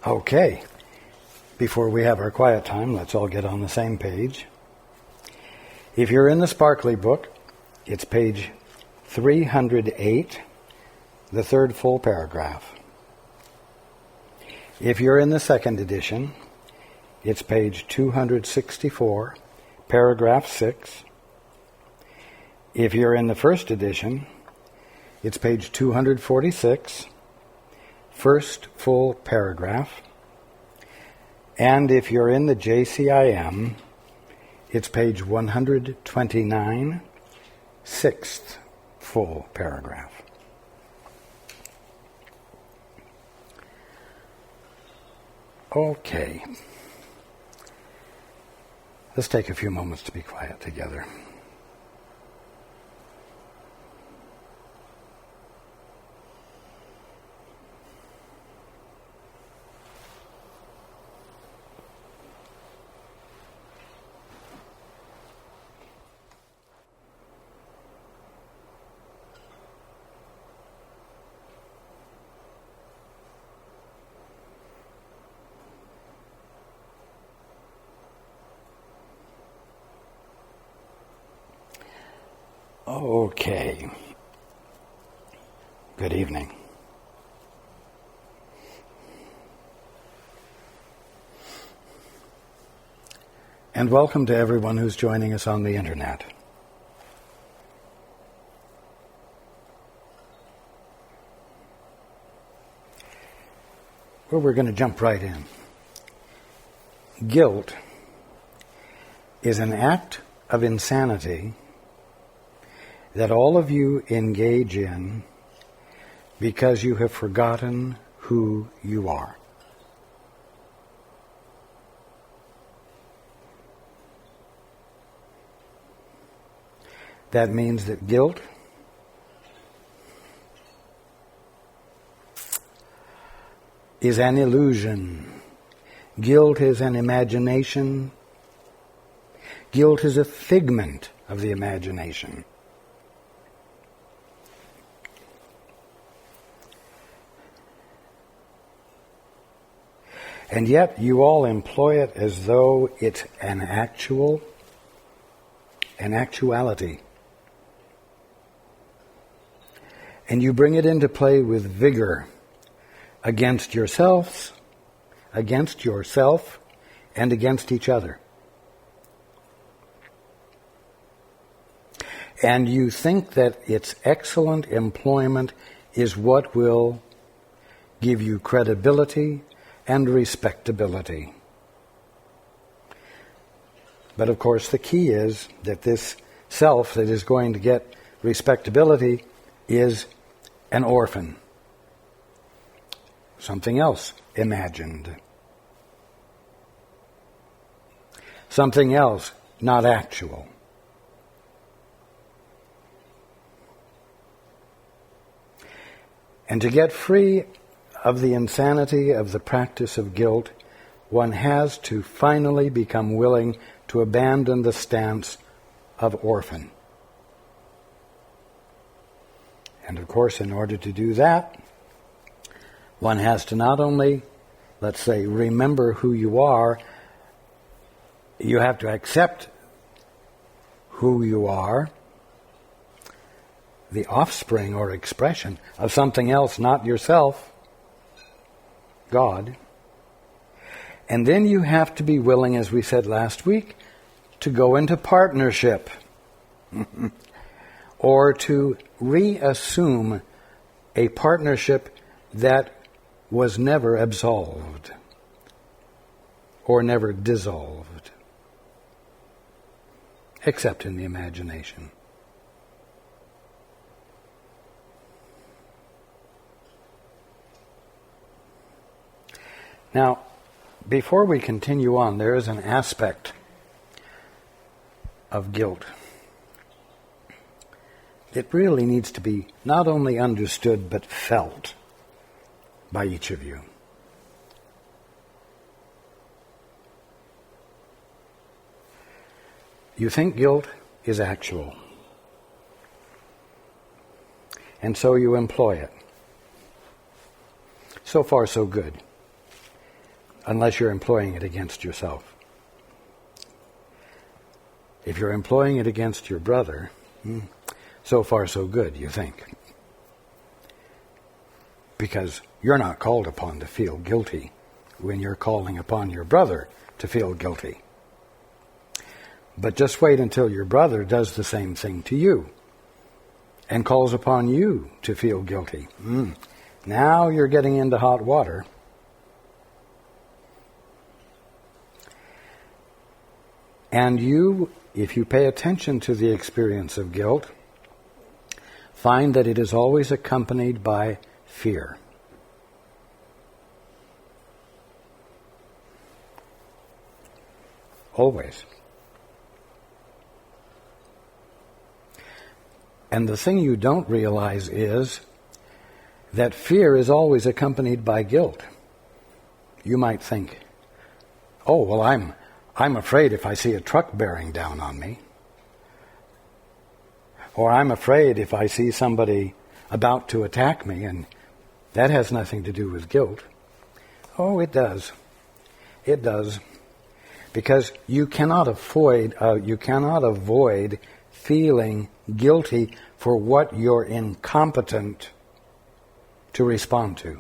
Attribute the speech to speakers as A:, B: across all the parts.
A: Okay, before we have our quiet time, let's all get on the same page. If you're in the Sparkly book, it's page 308, the third full paragraph. If you're in the second edition, it's page 264, paragraph 6. If you're in the first edition, it's page 246, first full paragraph. And if you're in the JCIM, it's page 129, sixth full paragraph. Okay. Let's take a few moments to be quiet together. Okay. Good evening. And welcome to everyone who's joining us on the internet. Well, we're going to jump right in. Guilt is an act of insanity that all of you engage in because you have forgotten who you are. That means that guilt is an illusion. Guilt is an imagination. Guilt is a figment of the imagination. And yet you all employ it as though it's an actuality. And you bring it into play with vigor against yourselves, against yourself, and against each other. And you think that its excellent employment is what will give you credibility and respectability. But of course the key is that this self that is going to get respectability is an orphan. Something else imagined. Something else not actual. And to get free of the insanity of the practice of guilt, one has to finally become willing to abandon the stance of orphan. And of course, in order to do that, one has to not only, let's say, remember who you are, you have to accept who you are, the offspring or expression of something else, not yourself, God. And then you have to be willing, as we said last week, to go into partnership or to reassume a partnership that was never absolved or never dissolved, except in the imagination. Now, before we continue on, there is an aspect of guilt. It really needs to be not only understood, but felt by each of you. You think guilt is actual, and so you employ it. So far, so good. unless you're employing it against yourself. If you're employing it against your brother, so far so good, you think. Because you're not called upon to feel guilty when you're calling upon your brother to feel guilty. But just wait until your brother does the same thing to you and calls upon you to feel guilty. Now you're getting into hot water. And you, if you pay attention to the experience of guilt, find that it is always accompanied by fear. Always. And the thing you don't realize is that fear is always accompanied by guilt. You might think, oh, well, I'm afraid if I see a truck bearing down on me. Or I'm afraid if I see somebody about to attack me, and that has nothing to do with guilt. Oh, it does. It does. Because you cannot avoid feeling guilty for what you're incompetent to respond to.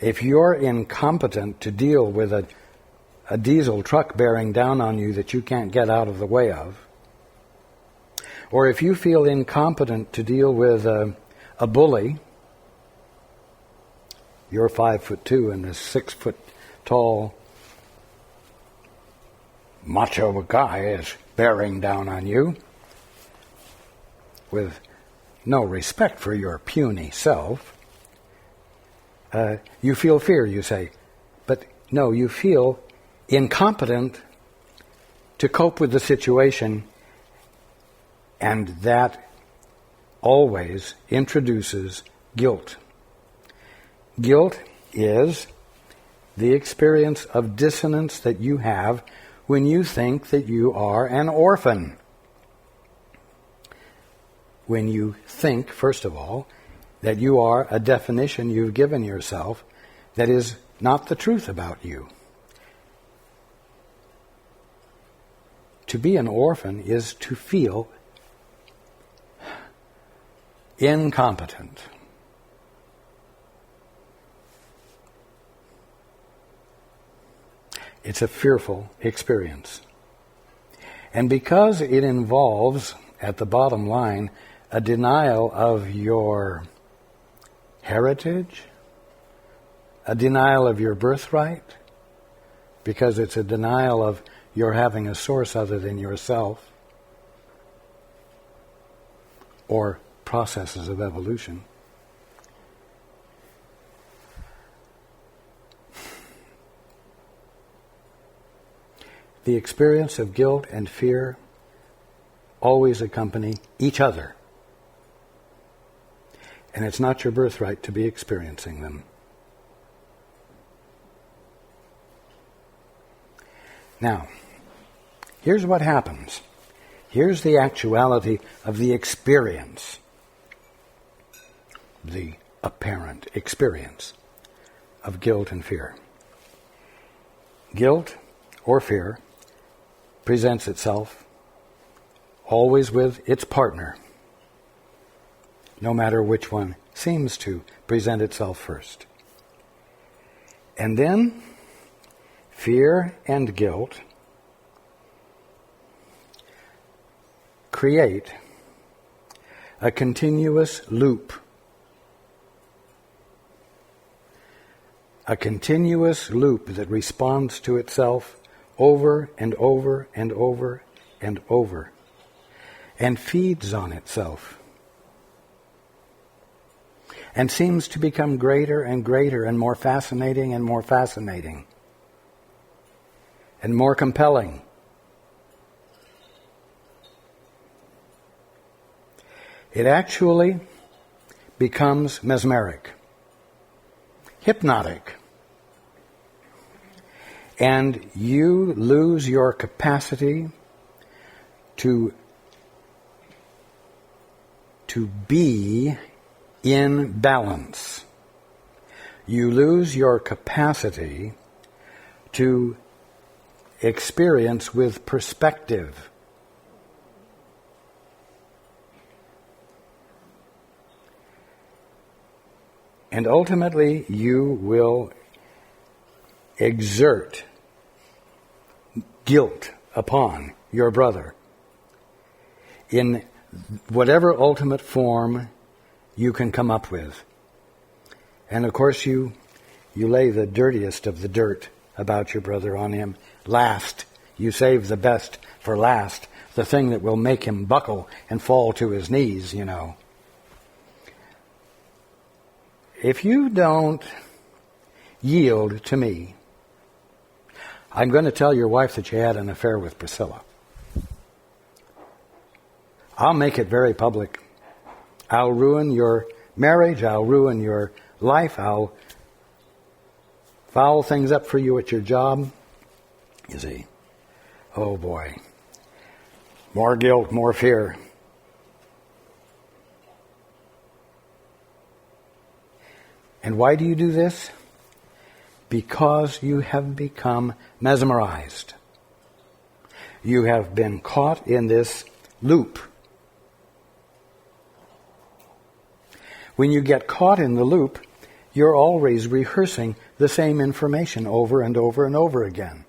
A: If you're incompetent to deal with a diesel truck bearing down on you that you can't get out of the way of, or if you feel incompetent to deal with a bully, you're 5'2" and a 6 foot tall macho guy is bearing down on you with no respect for your puny self, you feel fear, you say. But no, you feel incompetent to cope with the situation, and that always introduces guilt. Guilt is the experience of dissonance that you have when you think that you are an orphan. When you think, first of all, that you are a definition you've given yourself that is not the truth about you. To be an orphan is to feel incompetent. It's a fearful experience. And because it involves, at the bottom line, a denial of your heritage, a denial of your birthright, because it's a denial of your having a source other than yourself, or processes of evolution. The experience of guilt and fear always accompany each other. And it's not your birthright to be experiencing them. Now, here's what happens. Here's the actuality of the experience, the apparent experience of guilt and fear. Guilt or fear presents itself always with its partner, no matter which one seems to present itself first. And then fear and guilt create a continuous loop. A continuous loop that responds to itself over and over and over and over, and feeds on itself, and seems to become greater and greater and more fascinating, and more compelling. It actually becomes mesmeric, hypnotic. And you lose your capacity to be in balance. you lose your capacity to experience with perspective. And ultimately, you will exert guilt upon your brother in whatever ultimate form you can come up with. And of course, you lay the dirtiest of the dirt about your brother on him last. You save the best for last, the thing that will make him buckle and fall to his knees, you know. If you don't yield to me, I'm going to tell your wife that you had an affair with Priscilla. I'll make it very public. I'll ruin your marriage. I'll ruin your life. I'll foul things up for you at your job. You see, oh boy, more guilt, more fear. And why do you do this? Because you have become mesmerized. You have been caught in this loop. When you get caught in the loop, you're always rehearsing the same information over and over and over again.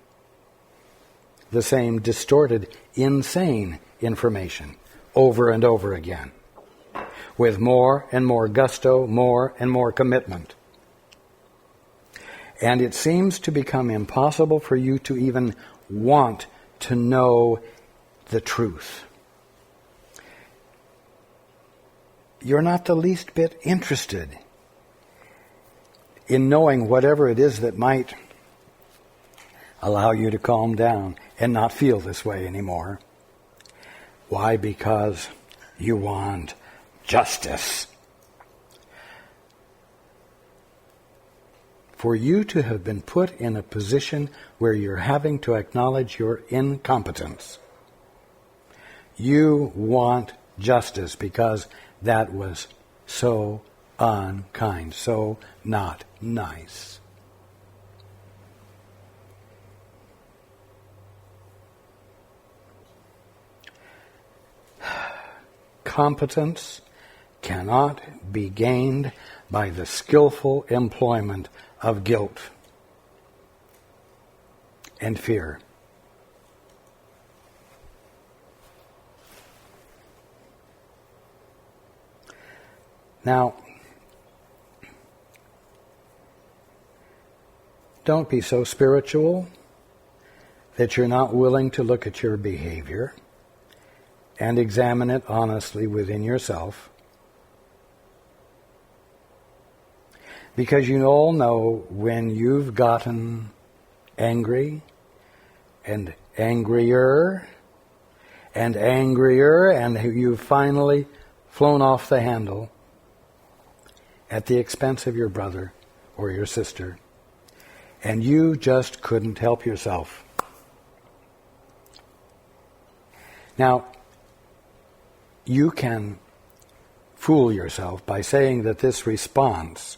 A: The same distorted, insane information over and over again, with more and more gusto, more and more commitment. And it seems to become impossible for you to even want to know the truth. You're not the least bit interested in knowing whatever it is that might allow you to calm down and not feel this way anymore. Why? Because you want justice. For you to have been put in a position where you're having to acknowledge your incompetence, you want justice because that was so unkind, so not nice. Competence cannot be gained by the skillful employment of guilt and fear. Now, don't be so spiritual that you're not willing to look at your behavior and examine it honestly within yourself. Because you all know when you've gotten angry and angrier and angrier and you've finally flown off the handle at the expense of your brother or your sister, and you just couldn't help yourself. Now, you can fool yourself by saying that this response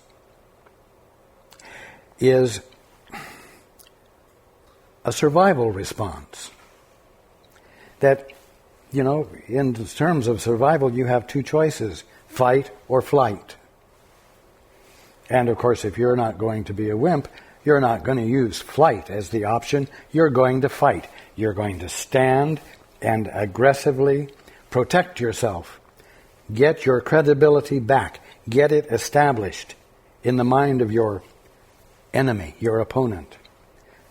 A: is a survival response. That, you know, in terms of survival, you have two choices, fight or flight. And of course, if you're not going to be a wimp, you're not going to use flight as the option. You're going to fight. You're going to stand and aggressively protect yourself. Get your credibility back. Get it established in the mind of your enemy, your opponent,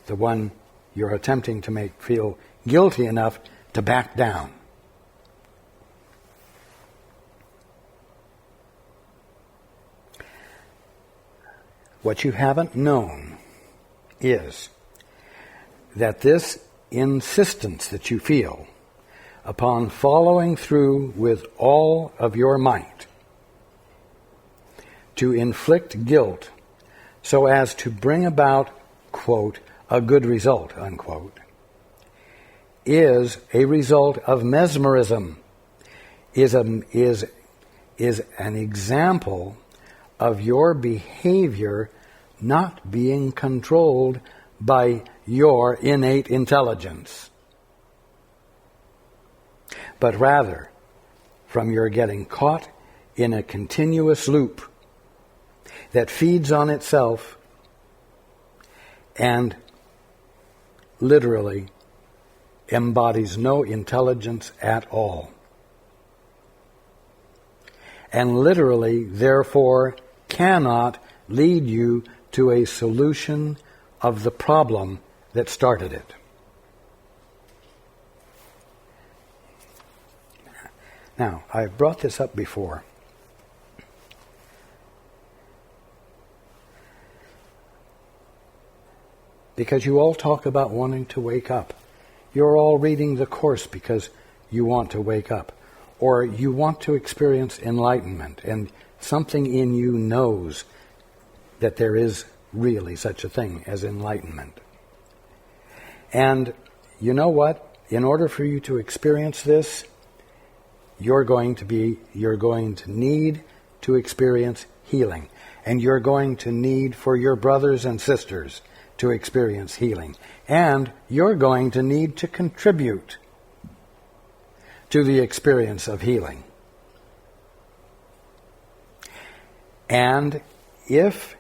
A: the one you're attempting to make feel guilty enough to back down. What you haven't known is that this insistence that you feel upon following through with all of your might to inflict guilt so as to bring about, quote, a good result, unquote, is a result of mesmerism, is an example of your behavior not being controlled by your innate intelligence, but rather from your getting caught in a continuous loop that feeds on itself and literally embodies no intelligence at all. And literally, therefore, cannot lead you to a solution of the problem that started it. Now, I've brought this up before. Because you all talk about wanting to wake up. You're all reading the course because you want to wake up. Or you want to experience enlightenment, and something in you knows that there is really such a thing as enlightenment. And you know what? In order for you to experience this, you're going to need to experience healing. And you're going to need for your brothers and sisters to experience healing. And you're going to need to contribute to the experience of healing. And if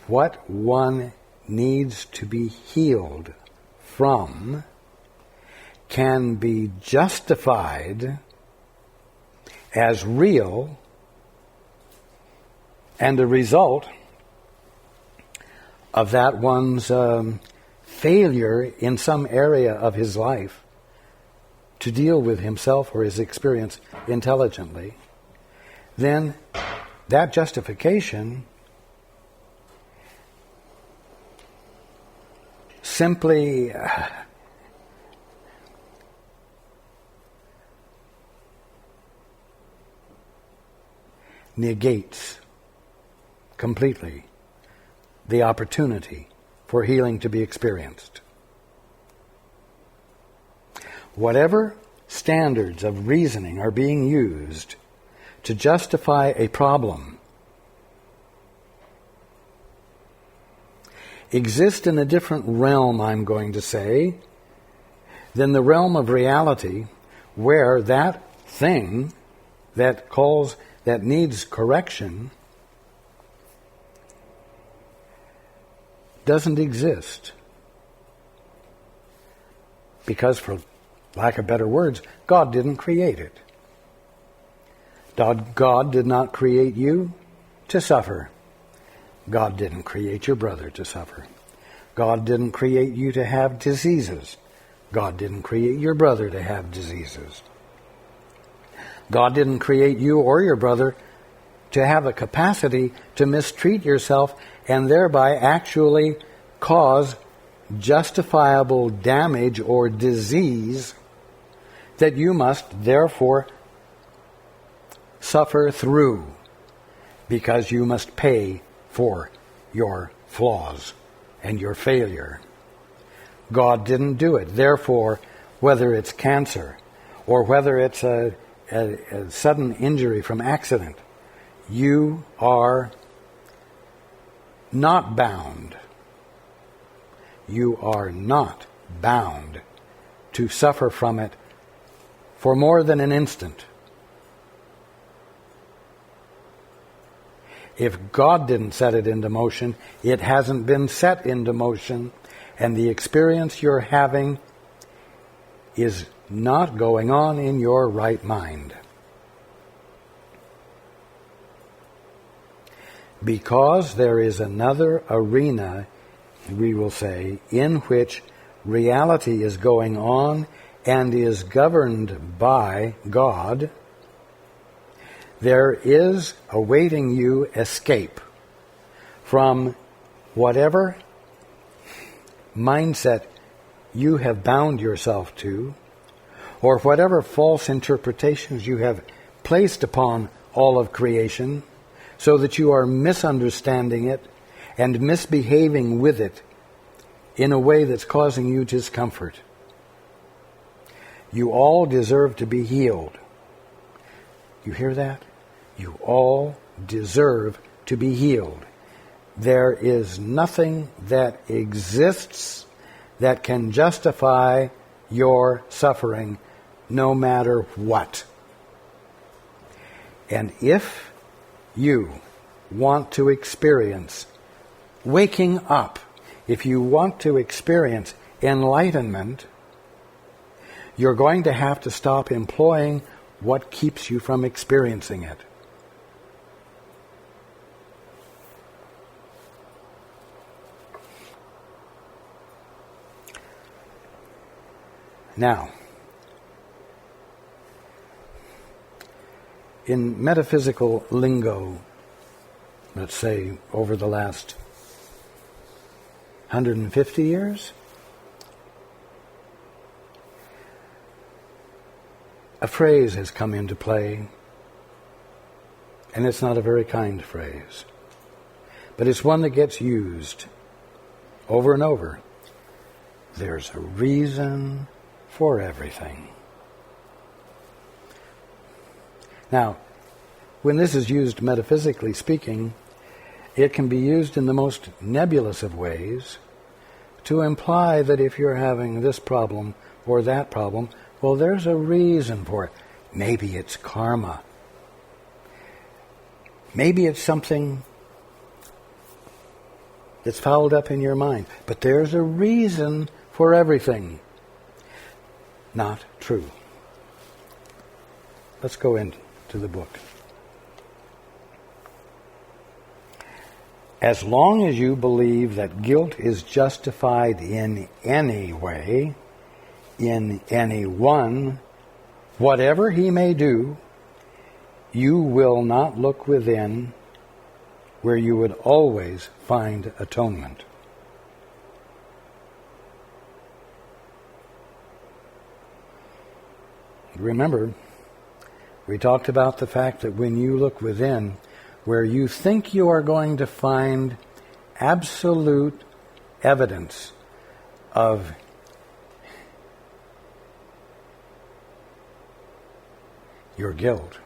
A: what one needs to be healed from can be justified as real and a result of that one's failure in some area of his life to deal with himself or his experience intelligently, then that justification simply negates completely the opportunity for healing to be experienced. Whatever standards of reasoning are being used to justify a problem exist in a different realm, I'm going to say, than the realm of reality, where that thing that needs correction doesn't exist. Because, for lack of better words, God didn't create it. God did not create you to suffer. God didn't create your brother to suffer. God didn't create you to have diseases. God didn't create your brother to have diseases. God didn't create you or your brother to have a capacity to mistreat yourself and thereby actually cause justifiable damage or disease that you must therefore suffer through, because you must pay for your flaws and your failure. God didn't do it. Therefore, whether it's cancer or whether it's a sudden injury from accident, you are not bound. You are not bound to suffer from it for more than an instant. If God didn't set it into motion, it hasn't been set into motion, and the experience you're having is not going on in your right mind. Because there is another arena, we will say, in which reality is going on and is governed by God, there is awaiting you escape from whatever mindset you have bound yourself to, or whatever false interpretations you have placed upon all of creation, so that you are misunderstanding it and misbehaving with it in a way that's causing you discomfort. You all deserve to be healed. You hear that? You all deserve to be healed. There is nothing that exists that can justify your suffering, no matter what. And if you want to experience waking up, if you want to experience enlightenment, you're going to have to stop employing what keeps you from experiencing it. Now, in metaphysical lingo, let's say over the last 150 years, a phrase has come into play, and it's not a very kind phrase, but it's one that gets used over and over. There's a reason for everything. Now, when this is used metaphysically speaking, it can be used in the most nebulous of ways to imply that if you're having this problem or that problem, well, there's a reason for it. Maybe it's karma. Maybe it's something that's fouled up in your mind. But there's a reason for everything. Not true. Let's go into the book. As long as you believe that guilt is justified in any way, in anyone, whatever he may do, you will not look within where you would always find atonement. Remember, we talked about the fact that when you look within, where you think you are going to find absolute evidence of your guilt,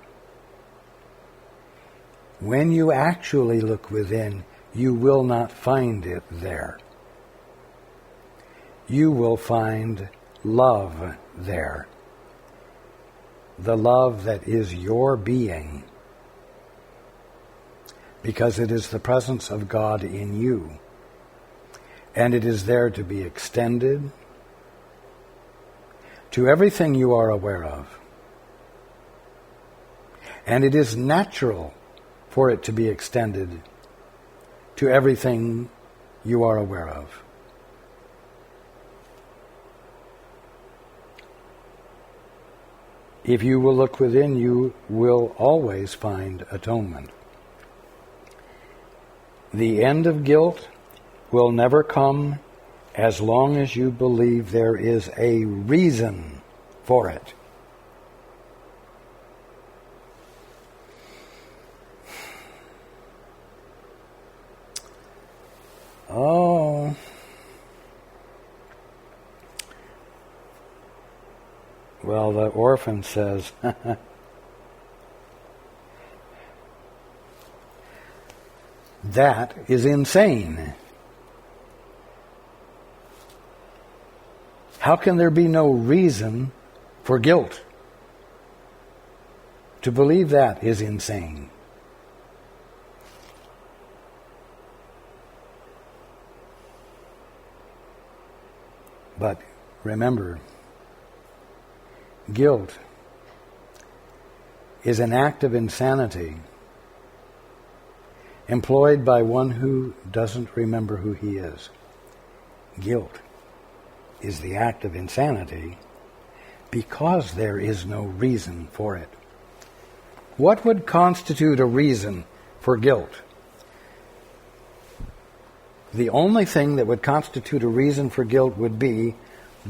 A: when you actually look within, you will not find it there. You will find love there. The love that is your being, because it is the presence of God in you, and it is there to be extended to everything you are aware of. And it is natural for it to be extended to everything you are aware of. If you will look within, you will always find atonement. The end of guilt will never come as long as you believe there is a reason for it. Oh. Well, the orphan says, that is insane. How can there be no reason for guilt? To believe that is insane. But remember, guilt is an act of insanity employed by one who doesn't remember who he is. Guilt is the act of insanity because there is no reason for it. What would constitute a reason for guilt? The only thing that would constitute a reason for guilt would be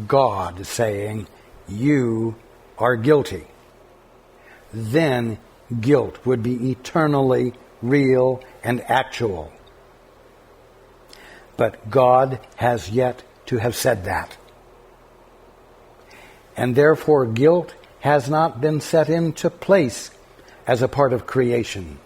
A: God saying, you are guilty. Then guilt would be eternally real and actual. But God has yet to have said that. And therefore guilt has not been set into place as a part of creation.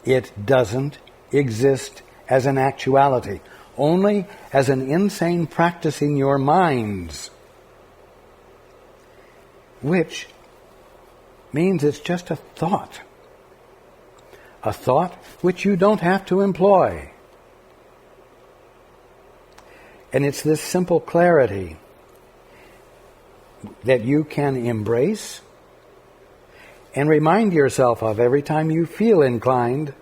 A: It doesn't exist as an actuality, only as an insane practice in your minds, which means it's just a thought which you don't have to employ. And it's this simple clarity that you can embrace and remind yourself of every time you feel inclined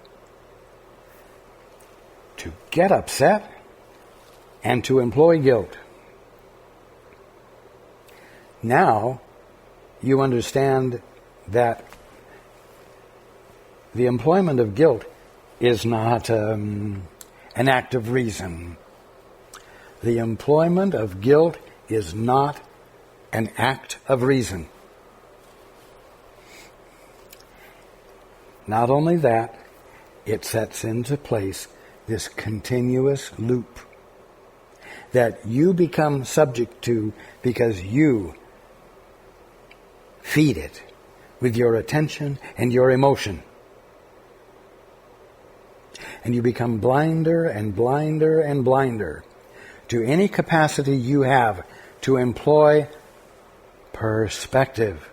A: to get upset and to employ guilt. Now you understand that the employment of guilt is not an act of reason. The employment of guilt is not an act of reason. Not only that, it sets into place this continuous loop that you become subject to because you feed it with your attention and your emotion. And you become blinder and blinder and blinder to any capacity you have to employ perspective,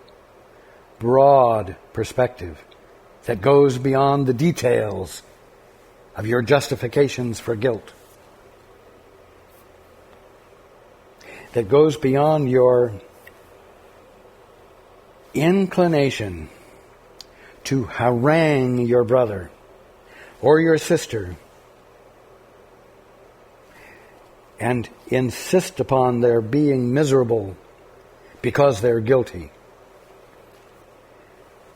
A: broad perspective, that goes beyond the details of your justifications for guilt, that goes beyond your inclination to harangue your brother or your sister and insist upon their being miserable because they're guilty.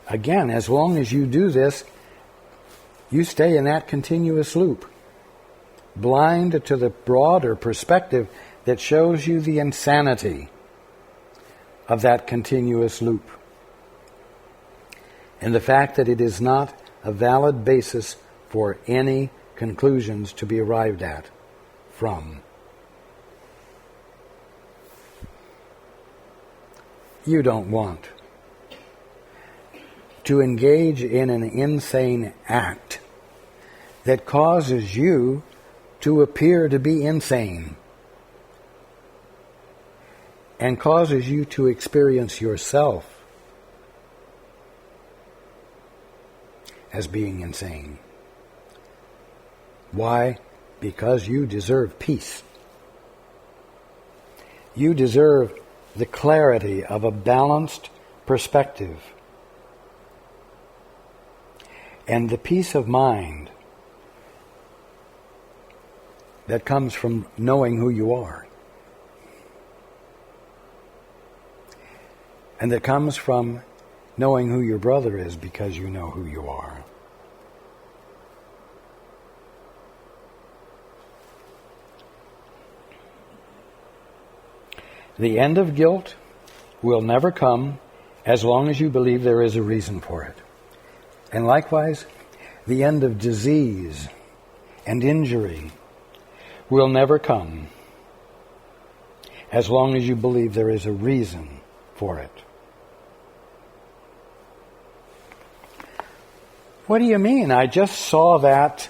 A: Again, as long as you do this, you stay in that continuous loop, blind to the broader perspective that shows you the insanity of that continuous loop, and the fact that it is not a valid basis for any conclusions to be arrived at from. You don't want to engage in an insane act that causes you to appear to be insane and causes you to experience yourself as being insane. Why? Because you deserve peace. You deserve the clarity of a balanced perspective and the peace of mind that comes from knowing who you are, and that comes from knowing who your brother is because you know who you are. The end of guilt will never come as long as you believe there is a reason for it. And likewise, the end of disease and injury will never come as long as you believe there is a reason for it. What do you mean? I just saw that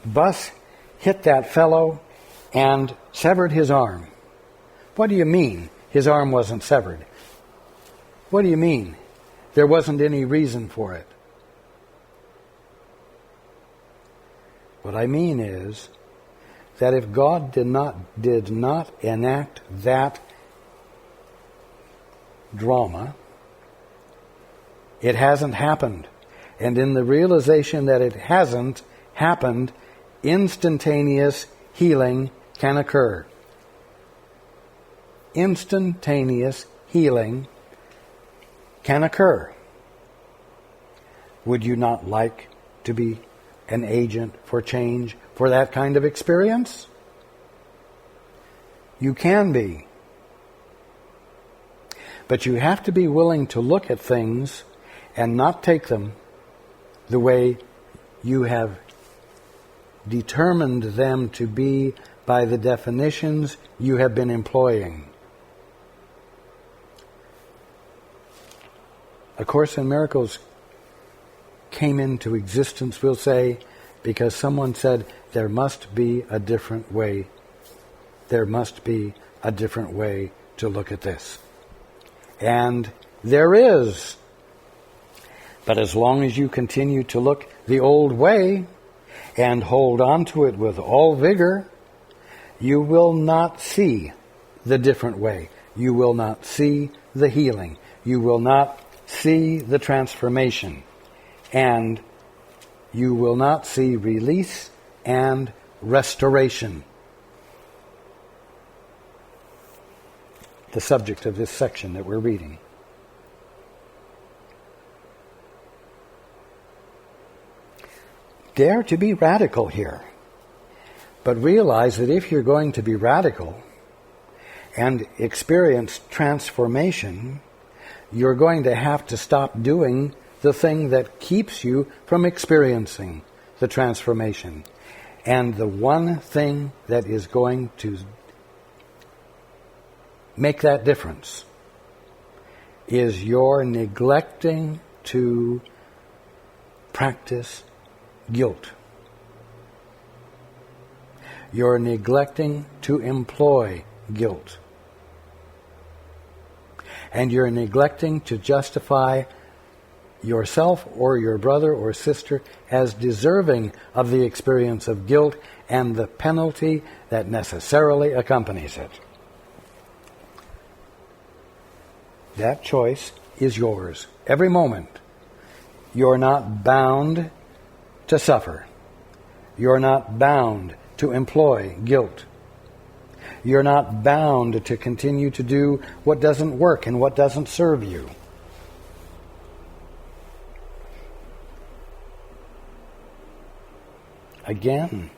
A: bus hit that fellow and severed his arm. What do you mean his arm wasn't severed? What do you mean there wasn't any reason for it? What I mean is that if God did not enact that drama, it hasn't happened. And in the realization that it hasn't happened, instantaneous healing can occur. Instantaneous healing can occur. Would you not like to be an agent for change for that kind of experience? You can be. But you have to be willing to look at things and not take them the way you have determined them to be by the definitions you have been employing. A Course in Miracles came into existence, we'll say, because someone said there must be a different way. There must be a different way to look at this. And there is. But as long as you continue to look the old way and hold on to it with all vigor, you will not see the different way. You will not see the healing. You will not see the transformation. And you will not see release and restoration. The subject of this section that we're reading. Dare to be radical here. But realize that if you're going to be radical and experience transformation, you're going to have to stop doing the thing that keeps you from experiencing the transformation. And the one thing that is going to make that difference is your neglecting to practice guilt. You're neglecting to employ guilt. And you're neglecting to justify yourself or your brother or sister as deserving of the experience of guilt and the penalty that necessarily accompanies it. That choice is yours every moment. You're not bound to suffer. You're not bound to employ guilt. You're not bound to continue to do what doesn't work and what doesn't serve you. Again,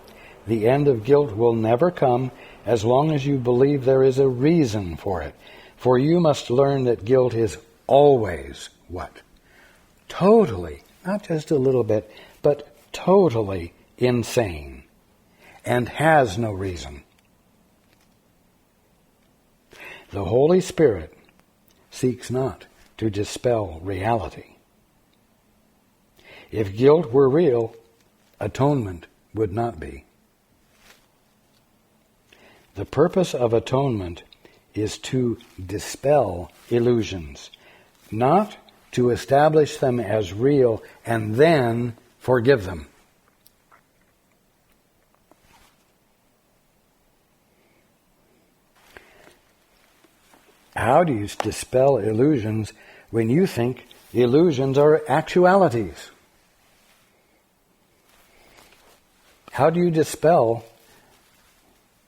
A: the end of guilt will never come as long as you believe there is a reason for it. For you must learn that guilt is always what? Totally, not just a little bit, but totally insane and has no reason. The Holy Spirit seeks not to dispel reality. If guilt were real, atonement would not be. The purpose of atonement is to dispel illusions, not to establish them as real and then forgive them. How do you dispel illusions when you think illusions are actualities? How do you dispel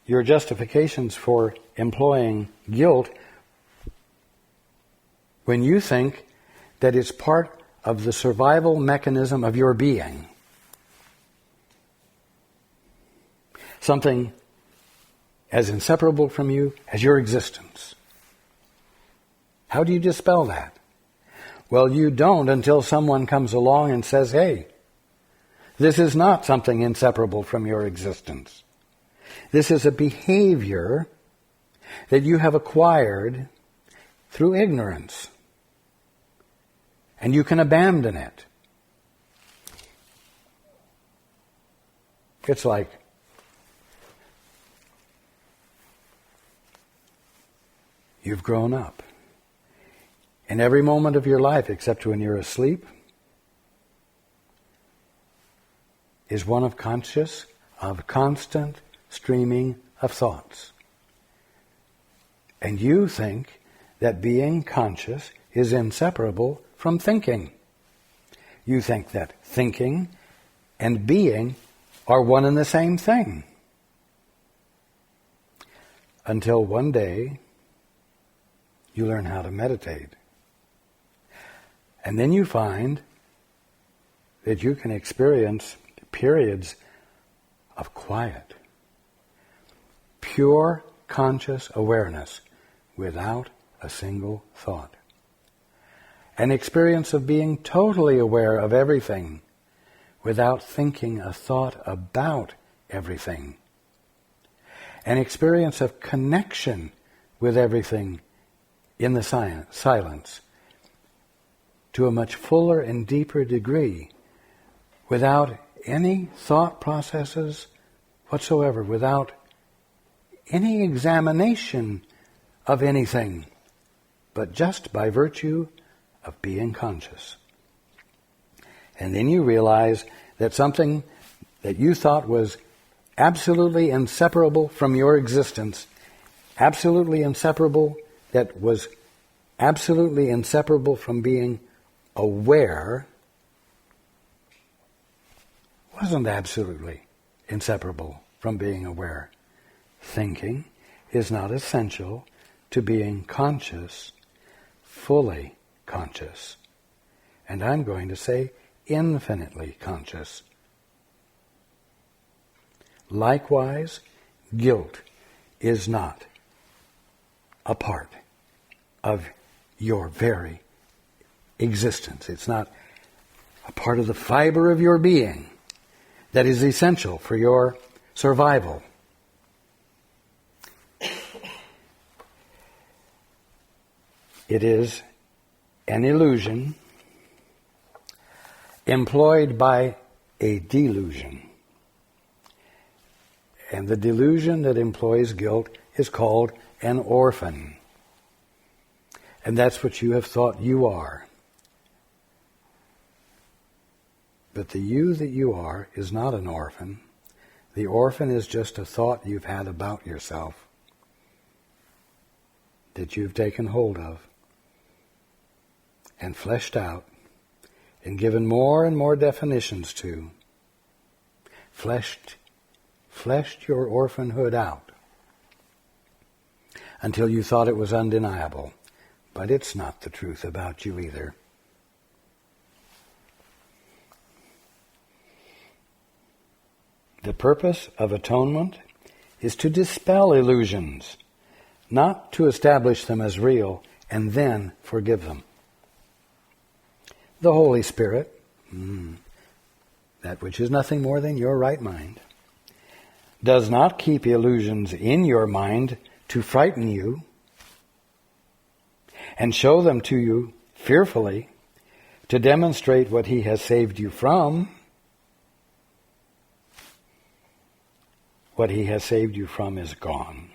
A: your justifications for employing guilt when you think that it's part of the survival mechanism of your being? Something as inseparable from you as your existence. How do you dispel that? Well, you don't until someone comes along and says, hey, this is not something inseparable from your existence. This is a behavior that you have acquired through ignorance. And you can abandon it. It's like you've grown up. In every moment of your life, except when you're asleep, is one of constant streaming of thoughts. And you think that being conscious is inseparable from thinking. You think that thinking and being are one and the same thing. Until one day, you learn how to meditate. And then you find that you can experience periods of quiet, pure conscious awareness without a single thought. An experience of being totally aware of everything without thinking a thought about everything. An experience of connection with everything in the silence to a much fuller and deeper degree without any thought processes whatsoever, without any examination of anything, but just by virtue of being conscious. And then you realize that something that you thought was absolutely inseparable from your existence, absolutely inseparable, that was absolutely inseparable from being aware, wasn't absolutely inseparable from being aware. Thinking is not essential to being conscious, fully conscious. And I'm going to say infinitely conscious. Likewise, guilt is not a part of your very existence. It's not a part of the fiber of your being that is essential for your survival. It is an illusion employed by a delusion. And the delusion that employs guilt is called an orphan. And that's what you have thought you are. But the you that you are is not an orphan. The orphan is just a thought you've had about yourself that you've taken hold of and fleshed out and given more and more definitions to. Fleshed your orphanhood out until you thought it was undeniable. But it's not the truth about you either. The purpose of atonement is to dispel illusions, not to establish them as real and then forgive them. The Holy Spirit, that which is nothing more than your right mind, does not keep illusions in your mind to frighten you and show them to you fearfully to demonstrate what He has saved you from. What He has saved you from is gone.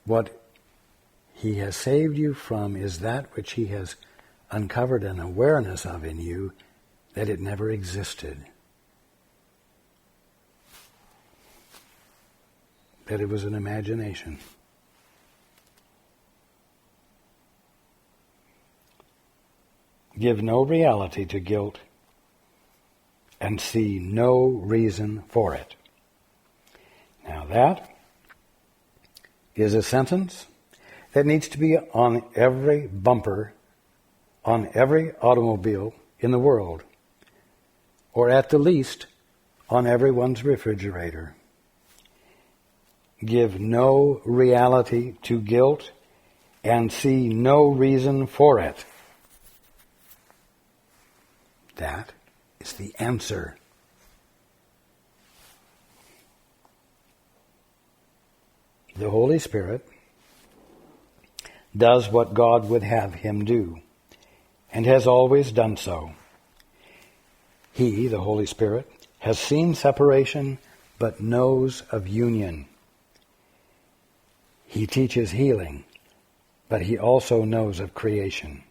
A: What He has saved you from is that which He has uncovered an awareness of in you that it never existed. That it was an imagination. Give no reality to guilt and see no reason for it. Now that is a sentence that needs to be on every bumper, on every automobile in the world, or at the least on everyone's refrigerator. Give no reality to guilt and see no reason for it. That is the answer. The Holy Spirit does what God would have Him do, and has always done so. He, the Holy Spirit, has seen separation, but knows of union. He teaches healing, but He also knows of creation.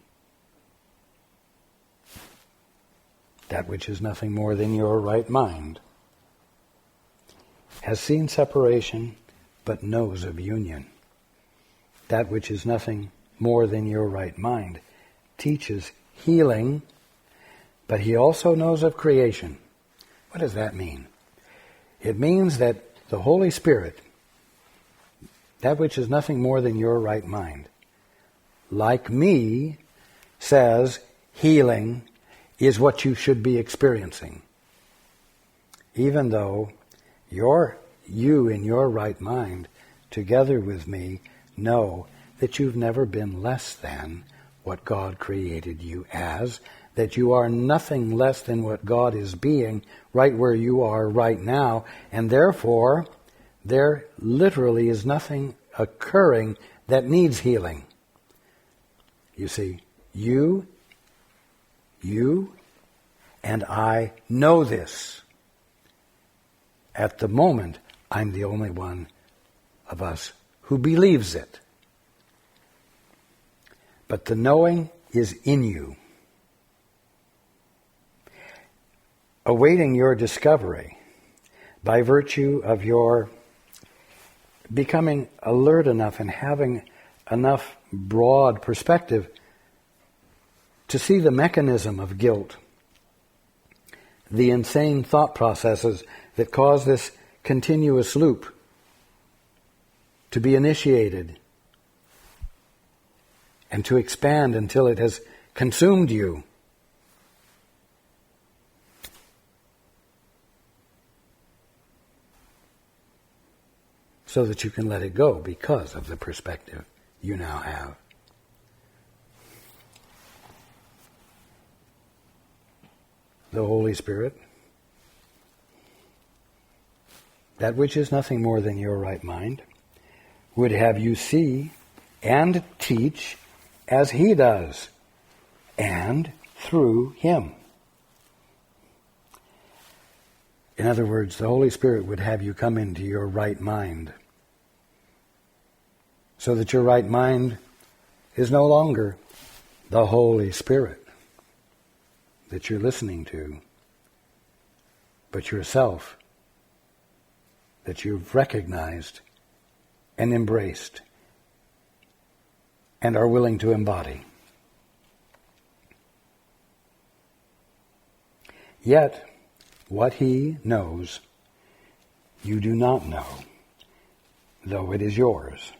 A: That which is nothing more than your right mind has seen separation, but knows of union. That which is nothing more than your right mind teaches healing, but He also knows of creation. What does that mean? It means that the Holy Spirit, that which is nothing more than your right mind, like me, says healing is what you should be experiencing. Even though you in your right mind, together with me, know that you've never been less than what God created you as, that you are nothing less than what God is being right where you are right now, and therefore there literally is nothing occurring that needs healing. You see, You and I know this. At the moment, I'm the only one of us who believes it. But the knowing is in you. Awaiting your discovery by virtue of your becoming alert enough and having enough broad perspective to see the mechanism of guilt, the insane thought processes that cause this continuous loop to be initiated and to expand until it has consumed you. So that you can let it go because of the perspective you now have. The Holy Spirit, that which is nothing more than your right mind, would have you see and teach as He does, and through Him. In other words, the Holy Spirit would have you come into your right mind, so that your right mind is no longer the Holy Spirit that you're listening to, but yourself that you've recognized and embraced and are willing to embody. Yet, what He knows, you do not know, though it is yours.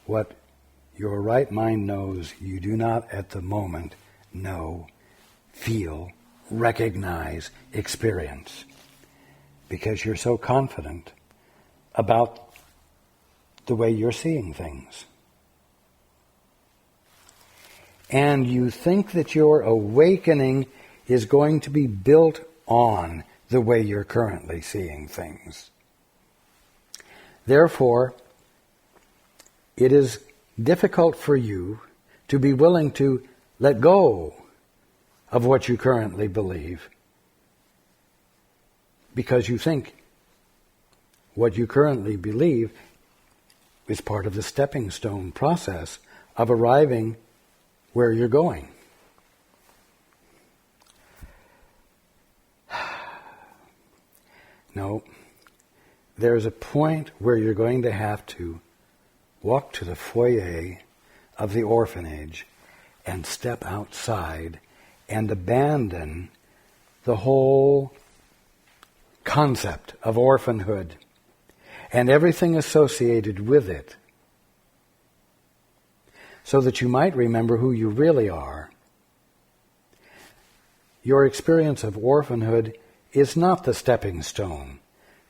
A: What your right mind knows, you do not at the moment know, feel, recognize, experience, because you're so confident about the way you're seeing things. And you think that your awakening is going to be built on the way you're currently seeing things. Therefore, it is difficult for you to be willing to let go of what you currently believe, because you think what you currently believe is part of the stepping stone process of arriving where you're going. No, there's a point where you're going to have to walk to the foyer of the orphanage and step outside and abandon the whole concept of orphanhood and everything associated with it, so that you might remember who you really are. Your experience of orphanhood is not the stepping stone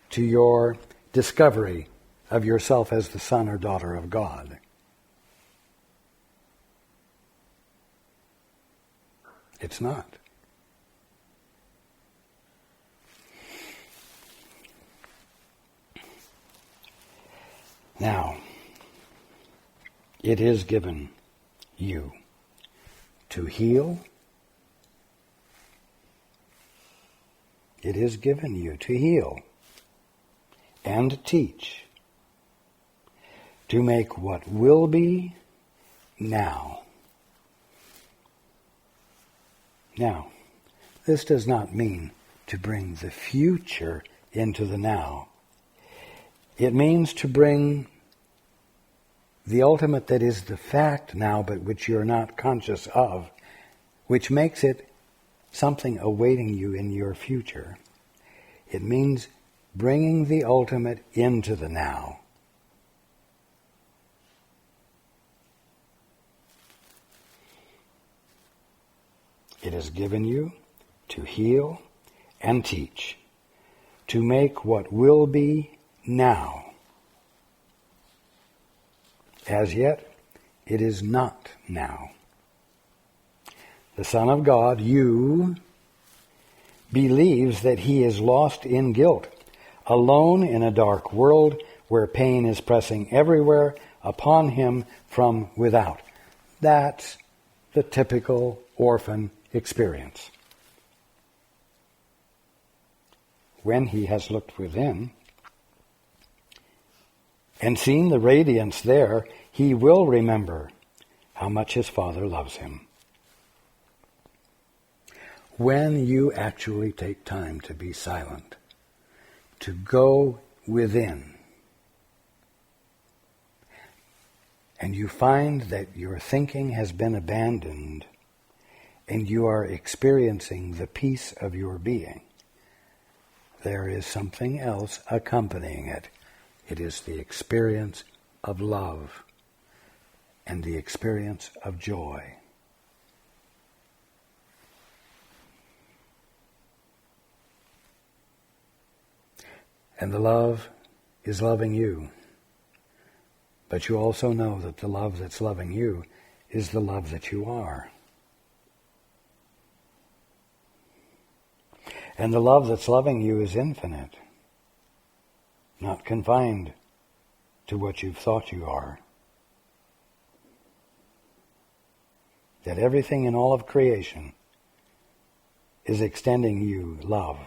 A: to your discovery of yourself as the son or daughter of God. It's not. Now, it is given you to heal. It is given you to heal and teach, to make what will be now. Now, this does not mean to bring the future into the now. It means to bring the ultimate that is the fact now, but which you're not conscious of, which makes it something awaiting you in your future. It means bringing the ultimate into the now. It is given you to heal and teach, to make what will be now. As yet, it is not now. The Son of God, you, believes that he is lost in guilt, alone in a dark world where pain is pressing everywhere upon him from without. That's the typical orphan experience. When he has looked within and seen the radiance there, he will remember how much his Father loves him. When you actually take time to be silent, to go within, and you find that your thinking has been abandoned and you are experiencing the peace of your being, there is something else accompanying it. It is the experience of love and the experience of joy. And the love is loving you. But you also know that the love that's loving you is the love that you are. And the love that's loving you is infinite, not confined to what you've thought you are. That everything in all of creation is extending you love.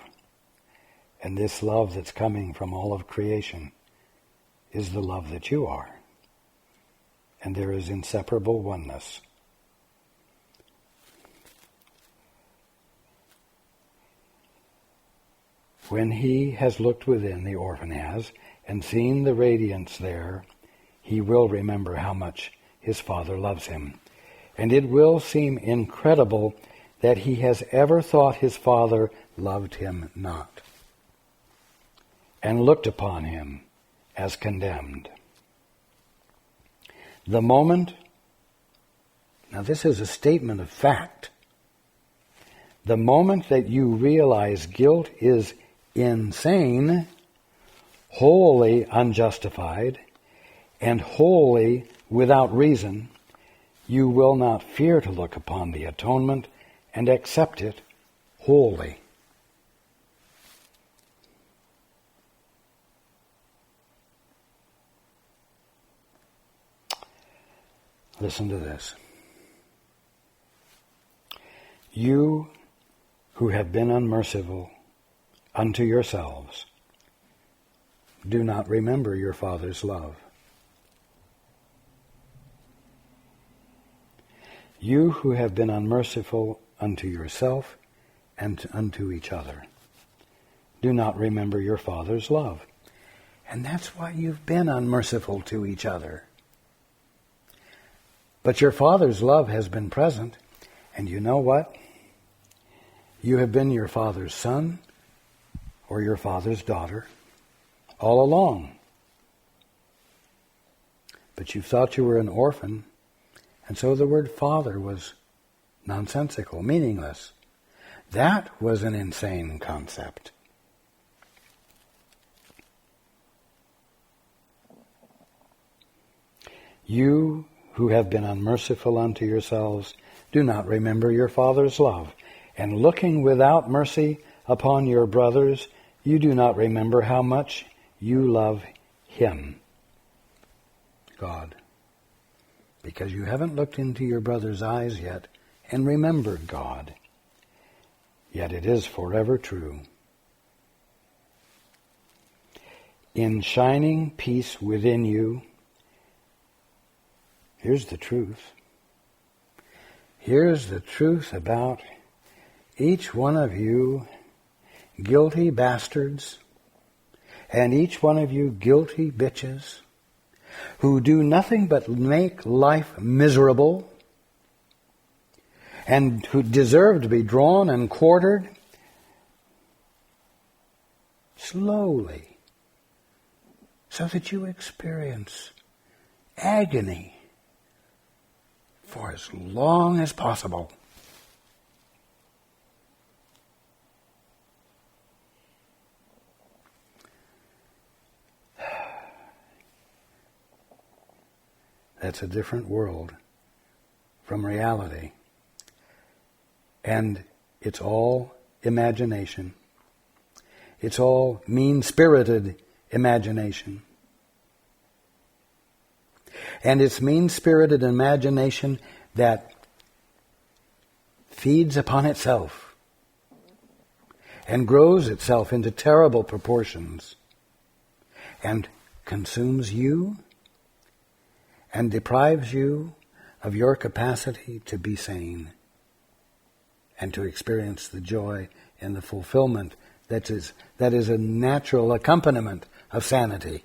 A: And this love that's coming from all of creation is the love that you are. And there is inseparable oneness. When he has looked within, the orphan has, and seen the radiance there, he will remember how much his Father loves him. And it will seem incredible that he has ever thought his Father loved him not, and looked upon him as condemned. The moment, now this is a statement of fact, the moment that you realize guilt is insane, wholly unjustified, and wholly without reason, you will not fear to look upon the atonement and accept it wholly. Listen to this. You who have been unmerciful unto yourselves, do not remember your Father's love. You who have been unmerciful unto yourself and unto each other, do not remember your Father's love. And that's why you've been unmerciful to each other. But your Father's love has been present, and you know what? You have been your Father's son or your Father's daughter all along. But you thought you were an orphan, and so the word Father was nonsensical, meaningless. That was an insane concept. You who have been unmerciful unto yourselves, do not remember your Father's love. And looking without mercy upon your brothers, you do not remember how much you love him, God. Because you haven't looked into your brother's eyes yet and remembered God. Yet it is forever true. In shining peace within you, here's the truth. Here's the truth about each one of you guilty bastards and each one of you guilty bitches who do nothing but make life miserable and who deserve to be drawn and quartered. Slowly, so that you experience agony for as long as possible. That's a different world from reality. And it's all imagination. It's all mean-spirited imagination. and its mean-spirited imagination that feeds upon itself and grows itself into terrible proportions and consumes you and deprives you of your capacity to be sane and to experience the joy and the fulfillment that is a natural accompaniment of sanity.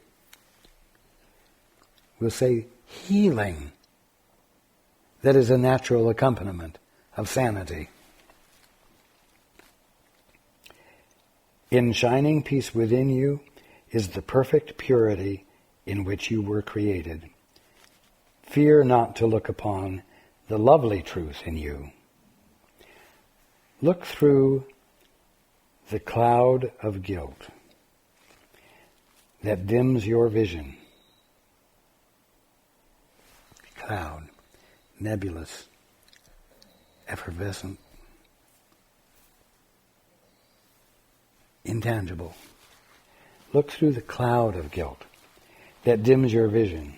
A: We'll say healing that is a natural accompaniment of sanity. In shining peace within you is the perfect purity in which you were created. Fear not to look upon the lovely truth in you. Look through the cloud of guilt that dims your vision. Cloud, nebulous, effervescent, intangible. Look through the cloud of guilt that dims your vision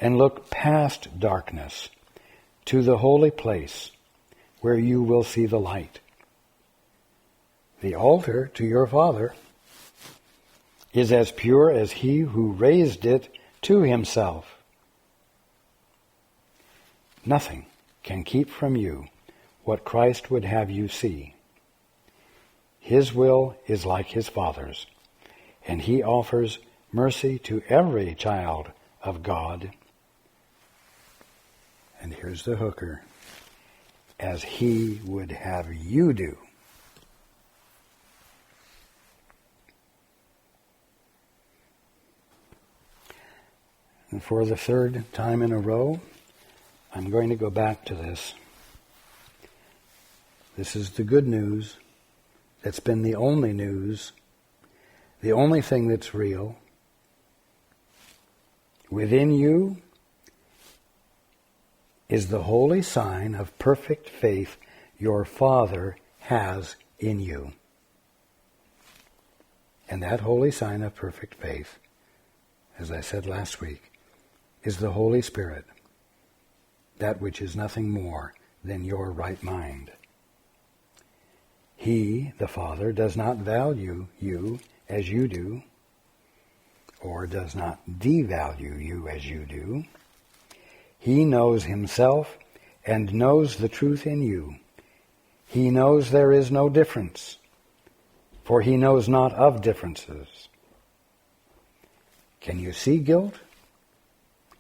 A: and look past darkness to the holy place where you will see the light. The altar to your Father is as pure as He who raised it to Himself. Nothing can keep from you what Christ would have you see. His will is like His Father's, and He offers mercy to every child of God. And here's the hooker. As He would have you do. And for the third time in a row, I'm going to go back to this. This is the good news. That's been the only news. The only thing that's real. Within you is the holy sign of perfect faith your Father has in you. And that holy sign of perfect faith, as I said last week, is the Holy Spirit, that which is nothing more than your right mind. He, the Father, does not value you as you do, or does not devalue you as you do. He knows Himself and knows the truth in you. He knows there is no difference, for He knows not of differences. Can you see guilt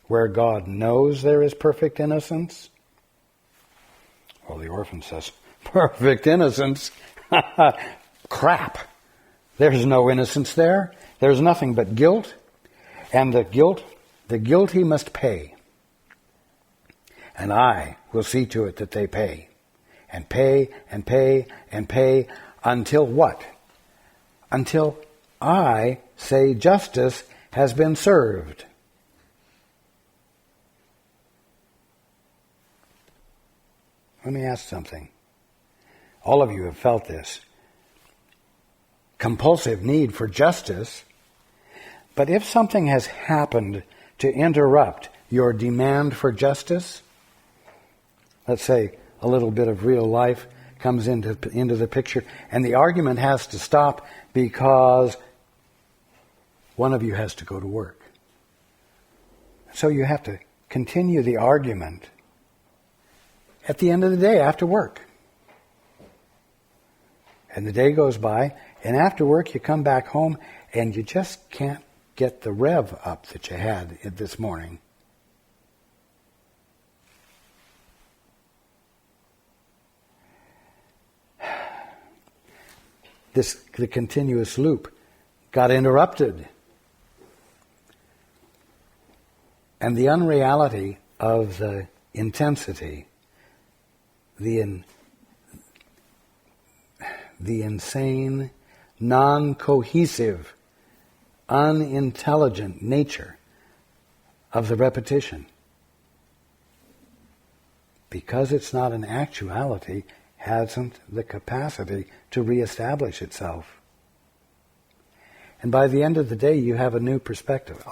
A: where God knows there is perfect innocence? Well, the orphan says, perfect innocence? Crap! There's no innocence there. There's nothing but guilt, and the guilt He must pay. And I will see to it that they pay. And pay, and pay, and pay, until what? Until I say justice has been served. Let me ask something. All of you have felt this. Compulsive need for justice. But if something has happened to interrupt your demand for justice, let's say a little bit of real life comes into the picture, and the argument has to stop because one of you has to go to work. So you have to continue the argument at the end of the day after work. And the day goes by, and after work you come back home and you just can't get the rev up that you had this morning. The continuous loop got interrupted. And the unreality of the intensity, the insane, non-cohesive, unintelligent nature of the repetition, because it's not an actuality, hasn't the capacity to reestablish itself. And by the end of the day, you have a new perspective.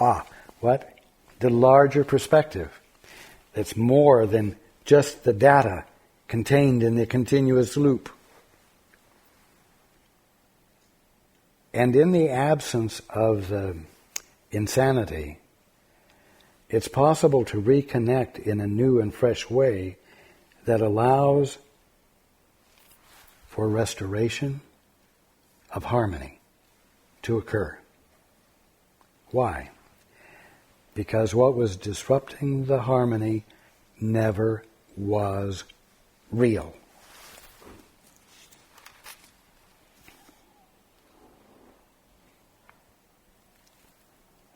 A: What? the larger perspective. It's more than just the data contained in the continuous loop. And in the absence of the insanity, it's possible to reconnect in a new and fresh way that allows for restoration of harmony to occur. Why? Because what was disrupting the harmony never was real.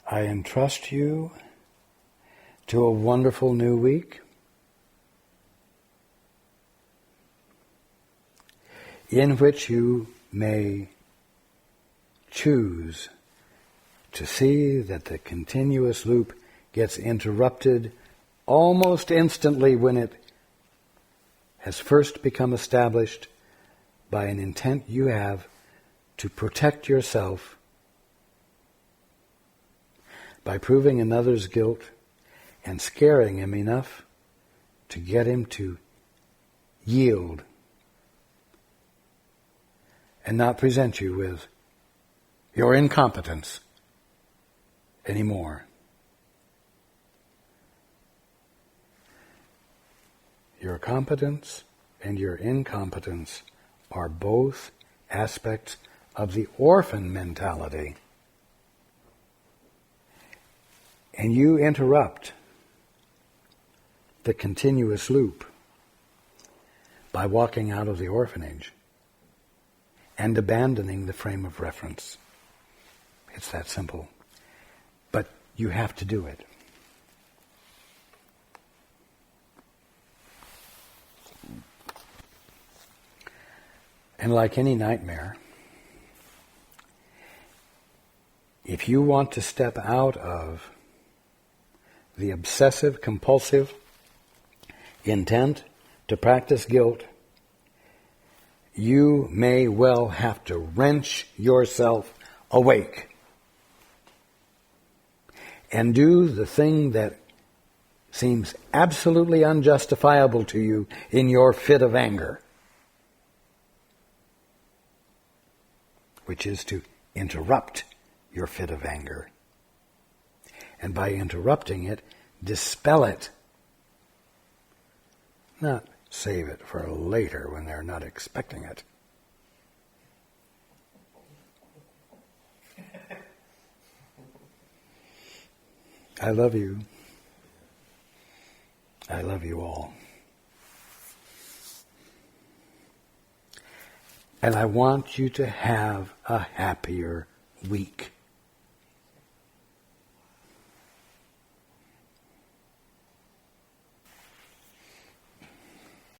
A: I entrust you to a wonderful new week, in which you may choose to see that the continuous loop gets interrupted almost instantly when it has first become established by an intent you have to protect yourself by proving another's guilt and scaring him enough to get him to yield and not present you with your incompetence anymore. Your competence and your incompetence are both aspects of the orphan mentality. And you interrupt the continuous loop by walking out of the orphanage and abandoning the frame of reference. It's that simple. But you have to do it. And like any nightmare, if you want to step out of the obsessive, compulsive intent to practice guilt, you may well have to wrench yourself awake and do the thing that seems absolutely unjustifiable to you in your fit of anger, which is to interrupt your fit of anger. And by interrupting it, dispel it. Not save it for later when they're not expecting it. I love you. I love you all. And I want you to have a happier week.